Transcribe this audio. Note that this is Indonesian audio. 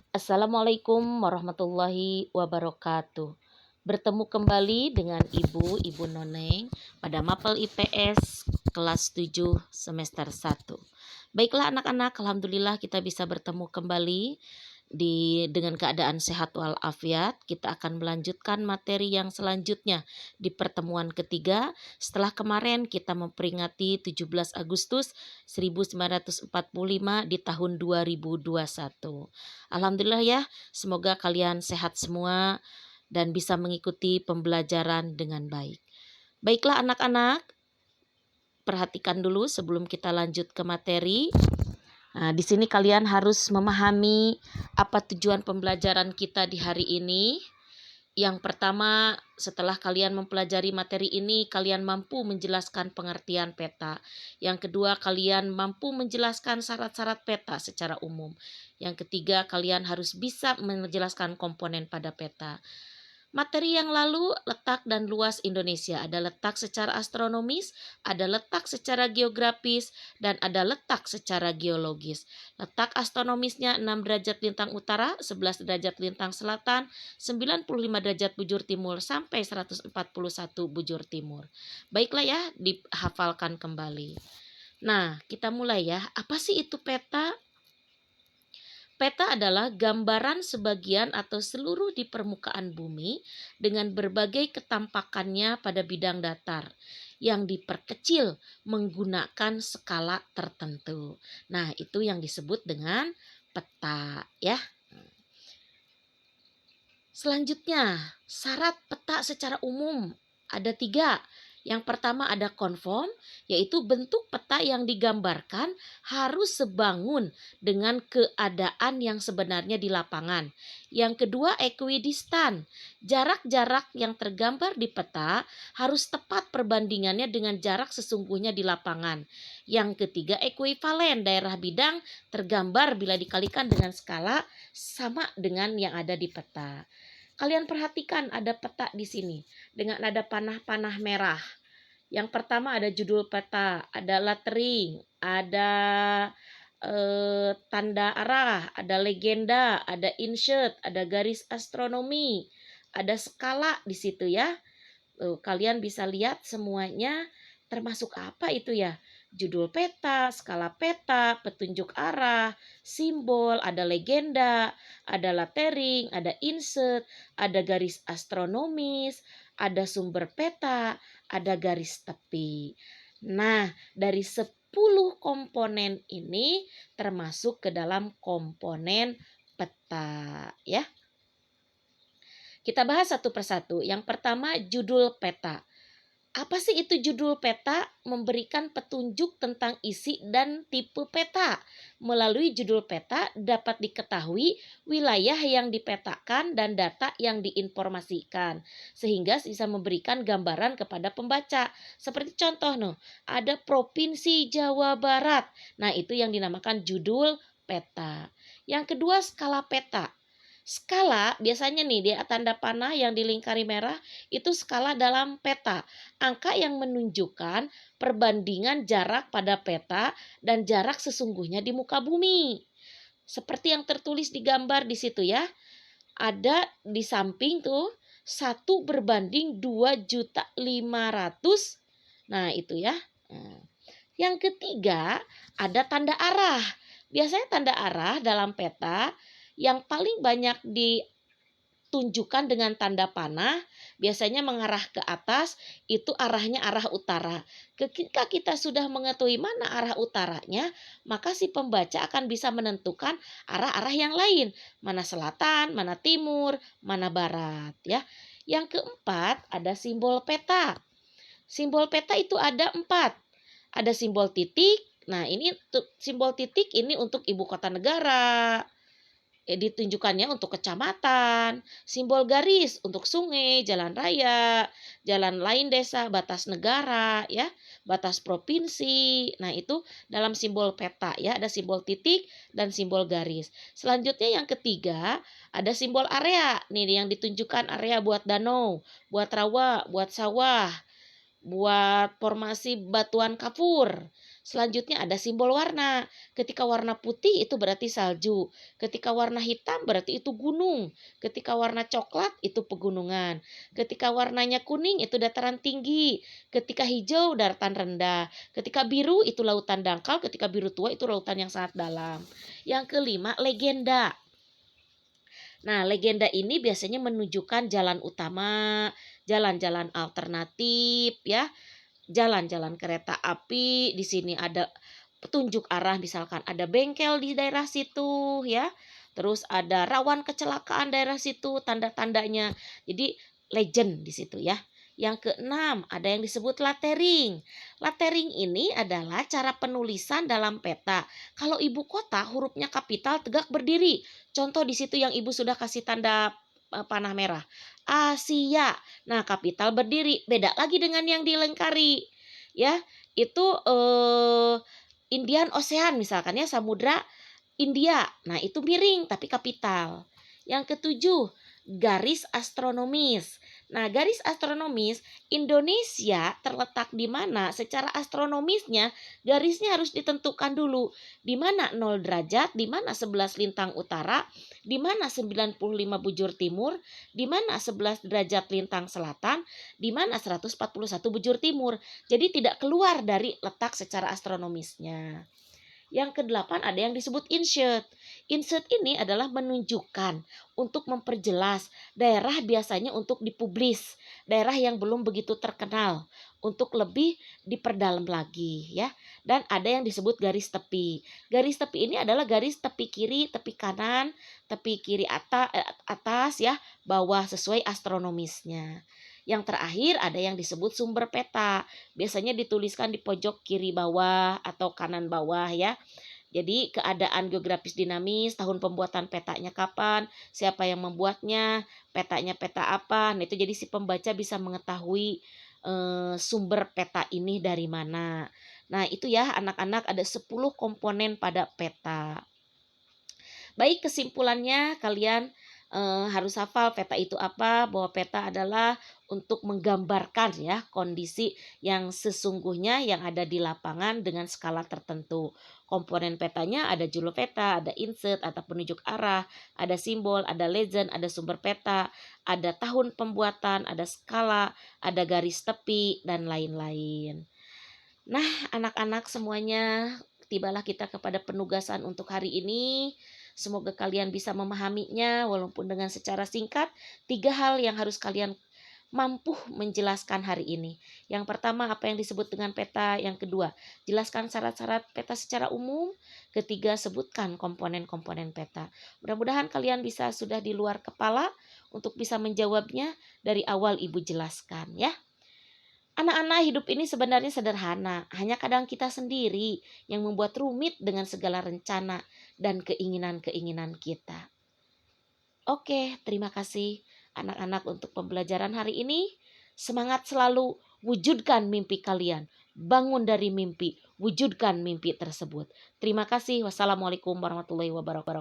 Assalamualaikum warahmatullahi wabarakatuh. Bertemu kembali dengan Ibu Noneng pada Mapel IPS kelas 7 semester 1. Baiklah anak-anak, alhamdulillah kita bisa bertemu kembali dengan keadaan sehat walafiat. Kita akan melanjutkan materi yang selanjutnya di pertemuan ketiga setelah kemarin kita memperingati 17 Agustus 1945 di tahun 2021. Alhamdulillah ya, semoga kalian sehat semua dan bisa mengikuti pembelajaran dengan baik. Baiklah anak-anak, perhatikan dulu sebelum kita lanjut ke materi. Nah, di sini kalian harus memahami apa tujuan pembelajaran kita di hari ini. Yang pertama, setelah kalian mempelajari materi ini, kalian mampu menjelaskan pengertian peta. Yang kedua, kalian mampu menjelaskan syarat-syarat peta secara umum. Yang ketiga, kalian harus bisa menjelaskan komponen pada peta. Materi yang lalu, letak dan luas Indonesia. Ada letak secara astronomis, ada letak secara geografis, dan ada letak secara geologis. Letak astronomisnya 6 derajat lintang utara, 11 derajat lintang selatan, 95 derajat bujur timur, sampai 141 bujur timur. Baiklah ya, dihafalkan kembali. Nah, kita mulai ya. Apa sih itu peta? Peta adalah gambaran sebagian atau seluruh di permukaan bumi dengan berbagai ketampakannya pada bidang datar yang diperkecil menggunakan skala tertentu. Nah, itu yang disebut dengan peta ya. Selanjutnya, syarat peta secara umum ada 3. Yang pertama ada konform, yaitu bentuk peta yang digambarkan harus sebangun dengan keadaan yang sebenarnya di lapangan. Yang kedua ekuidistan, jarak-jarak yang tergambar di peta harus tepat perbandingannya dengan jarak sesungguhnya di lapangan. Yang ketiga ekuivalen, daerah bidang tergambar bila dikalikan dengan skala sama dengan yang ada di peta. Kalian perhatikan ada peta di sini dengan ada panah-panah merah. Yang pertama ada judul peta, ada lettering, ada tanda arah, ada legenda, ada insert, ada garis astronomi, ada skala di situ ya. Kalian bisa lihat semuanya termasuk apa itu ya? Judul peta, skala peta, petunjuk arah, simbol, ada legenda, ada lettering, ada insert, ada garis astronomis, ada sumber peta, ada garis tepi. Nah, dari 10 komponen ini termasuk ke dalam komponen peta ya. Kita bahas satu persatu. Yang pertama judul peta. Apa sih itu judul peta? Memberikan petunjuk tentang isi dan tipe peta. Melalui judul peta dapat diketahui wilayah yang dipetakan dan data yang diinformasikan. Sehingga bisa memberikan gambaran kepada pembaca. Seperti contoh ada Provinsi Jawa Barat. Nah, itu yang dinamakan judul peta. Yang kedua skala peta. Skala biasanya nih dia tanda panah yang dilingkari merah itu skala dalam peta. Angka yang menunjukkan perbandingan jarak pada peta dan jarak sesungguhnya di muka bumi. Seperti yang tertulis di gambar di situ ya. Ada di samping tuh 1:2.500. Nah, itu ya. Yang ketiga ada tanda arah. Biasanya tanda arah dalam peta yang paling banyak ditunjukkan dengan tanda panah biasanya mengarah ke atas, itu arahnya arah utara. Ketika kita sudah mengetahui mana arah utaranya, maka si pembaca akan bisa menentukan arah-arah yang lain, mana selatan, mana timur, mana barat ya. Yang keempat ada simbol peta. Simbol peta itu ada 4. Ada simbol titik. Nah, ini simbol titik ini untuk ibu kota negara. Ditunjukkannya untuk kecamatan, simbol garis untuk sungai, jalan raya, jalan lain desa, batas negara ya, batas provinsi. Nah, itu dalam simbol peta ya, ada simbol titik dan simbol garis. Selanjutnya yang ketiga, ada simbol area. Nih yang ditunjukkan area buat danau, buat rawa, buat sawah. buat formasi batuan kapur. Selanjutnya ada simbol warna. Ketika warna putih itu berarti salju. Ketika warna hitam berarti itu gunung. Ketika warna coklat itu pegunungan. Ketika warnanya kuning itu dataran tinggi. Ketika hijau daratan rendah. Ketika biru itu lautan dangkal. Ketika biru tua itu lautan yang sangat dalam. Yang kelima, legenda. Nah, legenda ini biasanya menunjukkan jalan utama, jalan-jalan alternatif ya, jalan-jalan kereta api. Di sini ada petunjuk arah, misalkan ada bengkel di daerah situ ya. Terus ada rawan kecelakaan daerah situ, tanda-tandanya. Jadi legend di situ ya. Yang keenam, ada yang disebut lettering. Lettering ini adalah cara penulisan dalam peta. Kalau ibu kota hurufnya kapital tegak berdiri. Contoh di situ yang ibu sudah kasih tanda panah merah. Asia. Nah, kapital berdiri, beda lagi dengan yang dilengkari. Ya, itu Indian Ocean misalkan ya, Samudra India. Nah, itu miring tapi kapital. Yang ketujuh, garis astronomis. Nah, garis astronomis Indonesia terletak di mana? Secara astronomisnya garisnya harus ditentukan dulu. Di mana 0 derajat, di mana 11 lintang utara, di mana 95 bujur timur, di mana 11 derajat lintang selatan, di mana 141 bujur timur. Jadi tidak keluar dari letak secara astronomisnya. Yang kedelapan ada yang disebut insert. Insert ini adalah menunjukkan untuk memperjelas daerah biasanya untuk dipublis, daerah yang belum begitu terkenal untuk lebih diperdalam lagi ya. Dan ada yang disebut garis tepi. Garis tepi ini adalah garis tepi kiri, tepi kanan, tepi kiri atas ya, bawah sesuai astronomisnya. Yang terakhir ada yang disebut sumber peta. Biasanya dituliskan di pojok kiri bawah atau kanan bawah ya. Jadi keadaan geografis dinamis, tahun pembuatan petanya kapan, siapa yang membuatnya, petanya peta apa. Nah itu jadi si pembaca bisa mengetahui sumber peta ini dari mana. Nah itu ya anak-anak ada 10 komponen pada peta. Baik, kesimpulannya kalian harus hafal peta itu apa, bahwa peta adalah untuk menggambarkan ya kondisi yang sesungguhnya yang ada di lapangan dengan skala tertentu. Komponen petanya ada judul peta, ada insert atau penunjuk arah, ada simbol, ada legend, ada sumber peta, ada tahun pembuatan, ada skala, ada garis tepi dan lain-lain. Nah, anak-anak semuanya, tibalah kita kepada penugasan untuk hari ini. Semoga kalian bisa memahaminya walaupun dengan secara singkat. 3 hal yang harus kalian mampu menjelaskan hari ini. Yang pertama, apa yang disebut dengan peta. Yang kedua, jelaskan syarat-syarat peta secara umum. Ketiga, sebutkan komponen-komponen peta. Mudah-mudahan kalian bisa sudah di luar kepala untuk bisa menjawabnya dari awal ibu jelaskan ya. Anak-anak, hidup ini sebenarnya sederhana, hanya kadang kita sendiri yang membuat rumit dengan segala rencana dan keinginan-keinginan kita. Oke, terima kasih anak-anak untuk pembelajaran hari ini. Semangat selalu, wujudkan mimpi kalian. Bangun dari mimpi, wujudkan mimpi tersebut. Terima kasih. Wassalamualaikum warahmatullahi wabarakatuh.